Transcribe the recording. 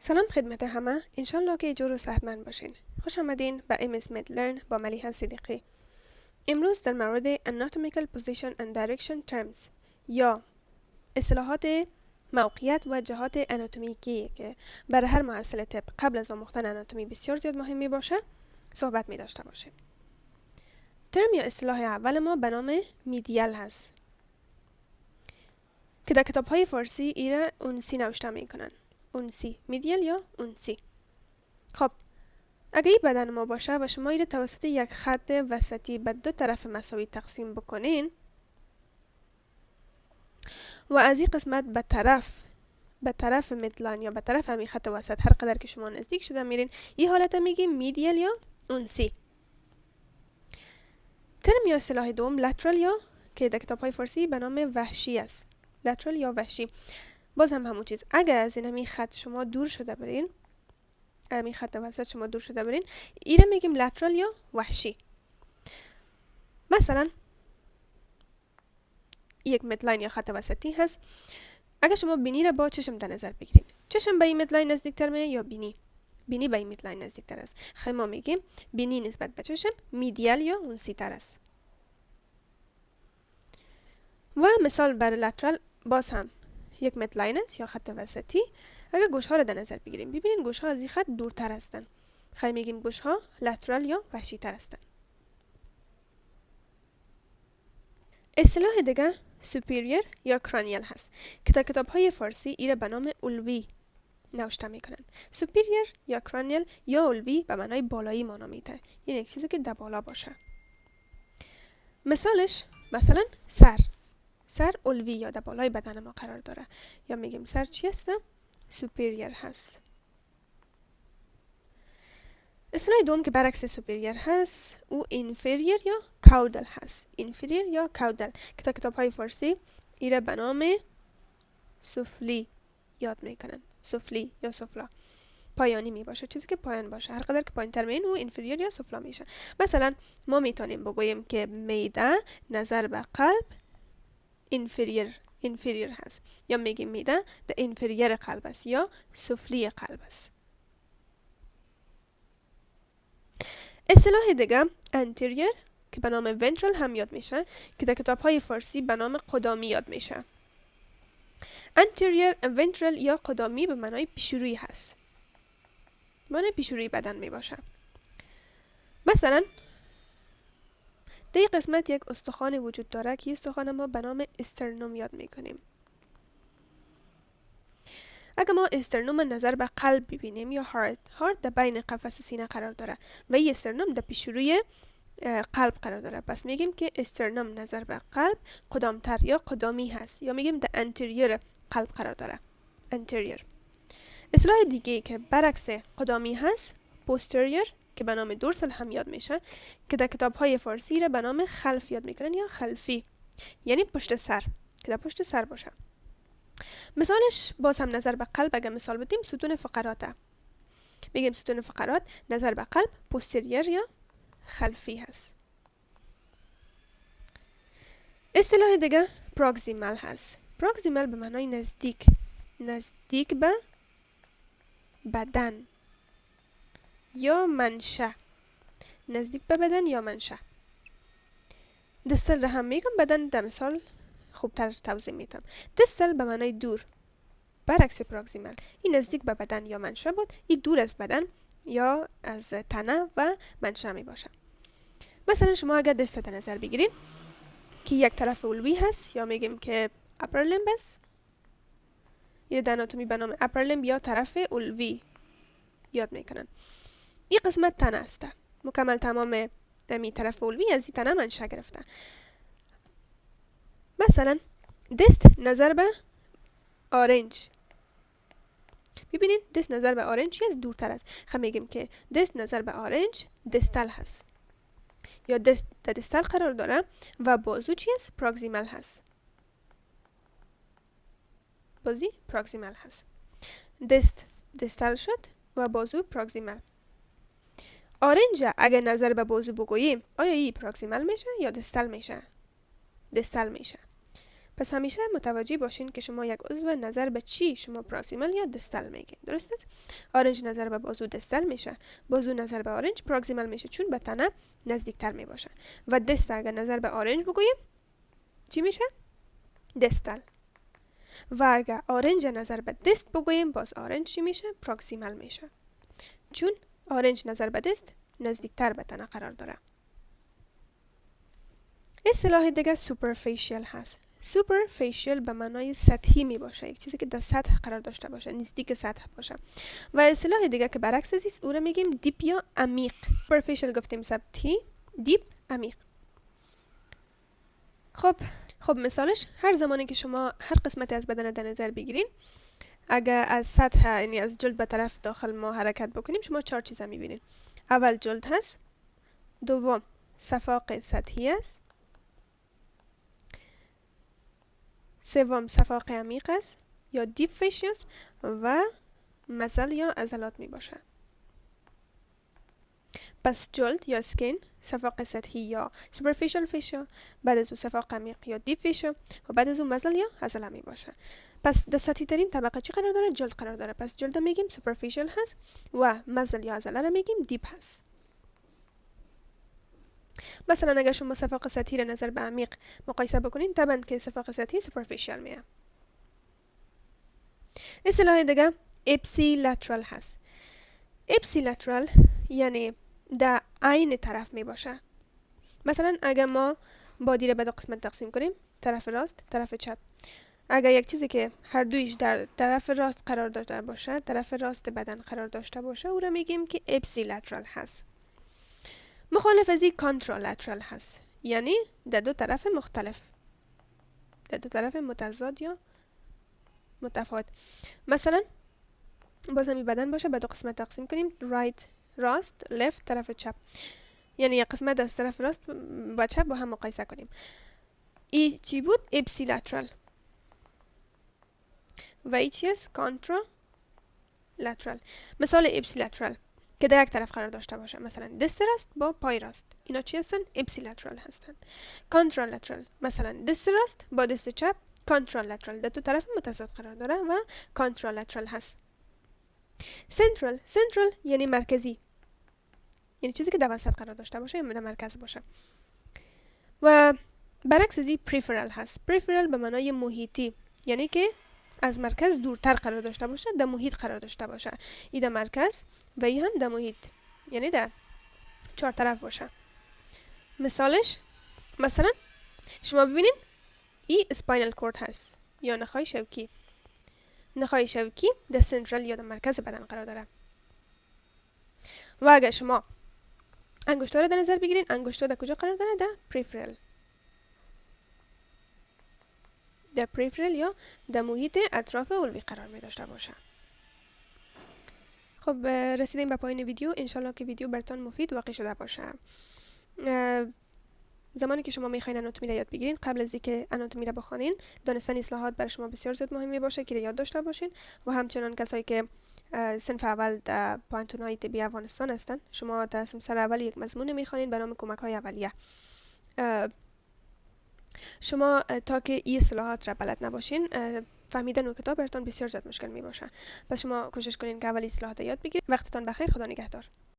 سلام خدمت همه. انشالله که جور و صحتمند باشین. خوش آمدین به MS Med Learn با ملیحه صدیقی. امروز در مورد Anatomical Position and Direction Terms یا اصطلاحات موقعیت و جهات آناتومیکی که برای هر محصل طب قبل از آموختن آناتومی بسیار زیاد مهم می باشه صحبت می داشته باشیم. ترم یا اصطلاح اول ما به نام میدیال هست که در کتاب های فارسی ایره اونسی نوشته می کنن. اونسی، میدیال یا اونسی. خب اگه این بدن ما باشه و شما ایره توسط یک خط وسطی به دو طرف مساوی تقسیم بکنین و از این قسمت به طرف مدلاین یا به طرف همین خط وسط هر قدر که شما نزدیک شده میرین، این حالت میگیم میدیال یا اونسی. ترم یا اصطلاح دوم لترال یا که در کتاب های فارسی به نام وحشی است. لترال یا وحشی. باز هم همون چیز، اگه از این همین خط شما دور شده برین، همین خط وسط شما دور شده برین، ایره میگیم لترال یا وحشی. مثلا یک مدلاین یا خط وسطی هست. اگه شما بینی را با چشم در نظر بگیرید، چشم به این مدلاین نزدیکتر میه یا بینی به این مدلاین نزدیکتر است. خیلی ما میگیم بینی نسبت به چشم میدیال یا اونسی تر است. و مثال برای لترال باز هم یک مدلاین است یا خط وسطی. اگه گوش ها را در نظر بگیریم، ببینید گوش ها از این خط دورتر هستند. خیلی میگیم گوش ها لترال یا وحشی تر هستند. اصطلاح دیگه سوپریور یا کرانیال هست که در کتاب های فارسی ایره به نام علوی نوشته میکنن. سوپریور یا کرانیال یا علوی به معنای بالایی معنا میده، یعنی یک چیزی که در بالا باشه. مثالش مثلا سر علوی یا در بالای بدن ما قرار داره، یا میگیم سر چی هست؟ سوپریور هست. اصطلاح دوم که برعکس سوپریور هست او اینفریور یا کاودل هست. اینفریور یا کاودل که تا کتاب های فارسی ایره به نام سفلی یاد میکنن. سفلی یا سفلا پایانی می باشه، چیزی که پایان باشه. هر قدر که پایین تر میین او اینفریور یا سفلا میشه. مثلا ما میتونیم بگوییم که معده نظر به قلب اینفریور هست، یا میگیم معده در اینفریور قلب است یا سفلی قلب است. اصطلاح دیگه anterior که به نام ventral هم یاد میشه که در کتاب های فارسی به نام قدامی یاد میشه. anterior ventral یا قدامی به معنای پیشروی هست، معنای پیشروی بدن می باشه. مثلا در این قسمت یک استخوان وجود داره که استخوان ما به نام استرنوم یاد میکنیم. اگه ما استرنوم نظر به قلب ببینیم یا هارت در بین قفس سینه قرار داره و این استرنوم در پیشروی قلب قرار داره، پس میگیم که استرنوم نظر به قلب قدامتر یا قدامی هست، یا میگیم در انتریور قلب قرار داره. انتریور. اصطلاح دیگه که برعکس قدامی هست پوستریور که به نام دورسل هم یاد میشه که در کتاب های فارسی را به نام خلف یاد میکنن یا خلفی، یعنی پشت سر، که در پشت سر باشه. مثالش باز هم نظر به قلب اگه مثال بدیم ستون فقراته، میگیم ستون فقرات نظر به قلب پوستریور یا خلفی هست. اصطلاح دیگه پروکسیمال هست. پروکسیمال به معنای نزدیک به بدن یا منشأ. نزدیک به بدن یا منشأ. دستل را هم میگم، بدن در مثال خوبتر توضیح میدم. دستل به معنای دور، برعکس پروکسیمال. این نزدیک به بدن یا منشأ بود، این دور از بدن یا از تنه و منشأ می باشه. مثلا شما اگر دست در نظر بگیرید که یک طرف علوی هست، یا میگیم که upper limb است، یا در آناتومی به نام upper limb یا طرف علوی یاد میکنن. این قسمت تنه است، مکمل تمام می طرف علوی از این تنه منشأ گرفته. مثلا دست نظر به آرنج، ببینید دست نظر به آرنج چی از دورتر است. خب میگیم که دست نظر به آرنج دستال هست، یا دست در دستال قرار داره و بازو چی است؟ پروکسیمال هست. بازو پروکسیمال هست. دست دستال شد و بازو پروکسیمال. آرنج اگه نظر به بازو بگوییم آیا این پروکسیمال میشه یا دستال میشه؟ دستال میشه. پس همیشه متوجه باشین که شما یک عضو نظر به چی شما پراکسیمال یا دستال میگین. درسته؟ آرنج نظر به بازو دستال میشه، بازو نظر به آرنج پراکسیمال میشه چون به تنه نزدیکتر میباشه. و دست اگر نظر به آرنج بگوییم چی میشه؟ دستال. و اگر آرنج نظر به دست بگوییم باز آرنج چی میشه؟ پراکسیمال میشه چون آرنج نظر به دست نزدیکتر به تنه قرار داره. اصطلاح دیگه سوپرفیشیال هست. سوپرفیشیال به معنای سطحی می باشه، یک چیزی که در سطح قرار داشته باشه، نزدیک سطح باشه. و اصطلاح دیگه که برعکس است او را میگیم دیپ یا عمیق. سوپرفیشیال گفتیم سطحی، دیپ عمیق. خب مثالش هر زمانی که شما هر قسمتی از بدن در نظر بگیرین، اگر از سطح یعنی از جلد به طرف داخل ما حرکت بکنیم شما 4 چیزا میبینین. اول جلد هست، دوم صفاق سطحی است، سوم صفاق عمیق است یا دیپ فیشیا و مزل یا عضلات می باشه. پس جلد یا سکین، صفاق سطحی یا سوپرفیشال فیشیا، بعد از او صفاق عمیق یا دیپ فیشیا و بعد از او مزل یا عضله می باشه. پس در سطحی ترین طبقه چی قرار داره؟ جلد قرار داره. پس جلد میگیم سوپرفیشال هست و مزل یا عضله رو میگیم دیپ هست. مثلا اگر شما صفاق سطحی را نظر به عمیق مقایسه بکنین طبعا که صفاق سطحی سوپرفیشال میه. اصطلاح دیگه اپسیلاترال هست. اپسیلاترال یعنی در عین طرف می باشه. مثلا اگر ما بادی را به 2 قسمت تقسیم کنیم، طرف راست، طرف چپ، اگر یک چیزی که هر دویش در طرف راست قرار داشته باشه، طرف راست بدن قرار داشته باشه، او را میگیم که اپسیلاترال هست. مخالف از این کانترالاترال هست، یعنی در 2 طرف مختلف، در 2 طرف متضاد یا متفاوت. مثلا باز همی بدن باشه به 2 قسمت تقسیم کنیم، رایت راست، لفت طرف چپ، یعنی یک قسمت از طرف راست با چپ با هم مقایسه کنیم. ای چی بود؟ اپسیلاترال. و ای چی است؟ کانترالاترال. مثال اپسیلاترال که در یک طرف قرار داشته باشه، مثلا دست راست با پای راست، اینا چی هستن؟ اپسیلاترال هستن. کانترالاترال مثلا دست راست با دست چپ، کانترالاترال در 2 طرف متضاد قرار داره و کانترالاترال هست. سنترال یعنی مرکزی، یعنی چیزی که در وسط قرار داشته باشه یا در مرکز باشه. و برعکس ازی پریفرال هست. پریفرال به معنای محیطی، یعنی که از مرکز دورتر قرار داشته باشه، در محیط قرار داشته باشه. ای در مرکز و ای هم در محیط، یعنی در 4 طرف باشه. مثالش مثلا شما ببینین ای اسپاینال کورد هست یا نخای شوکی. نخای شوکی در سنترال یا در مرکز بدن قرار داره. و اگر شما انگشتار در نظر بگیرین، انگشتار در کجا قرار داره؟ در پریفرال. در پریفرال یا در محیط اطراف علوی قرار می داشته باشه. خب رسیدیم به پایان ویدیو. انشالله که ویدیو براتون مفید واقع شده باشه. زمانی که شما میخواین آناتومی را یاد بگیرین، قبل از اینکه آناتومی را بخوانین، دانستن اصلاحات برای شما بسیار زیاد مهمی باشه که یاد داشته باشین. و همچنان کسایی که صنف اول در پانتون‌های طبی افغانستان هستن، شما در سمستر اول یک مضمون میخوانین به نام کمک‌های اولیه. شما تا که این اصطلاحات را بلد نباشین، فهمیدن اون کتاب براتون بسیار زیاد مشکل می باشه. پس شما کوشش کنین که اول اصطلاحات یاد بگیرید. وقتتان بخیر. خدا نگهدار.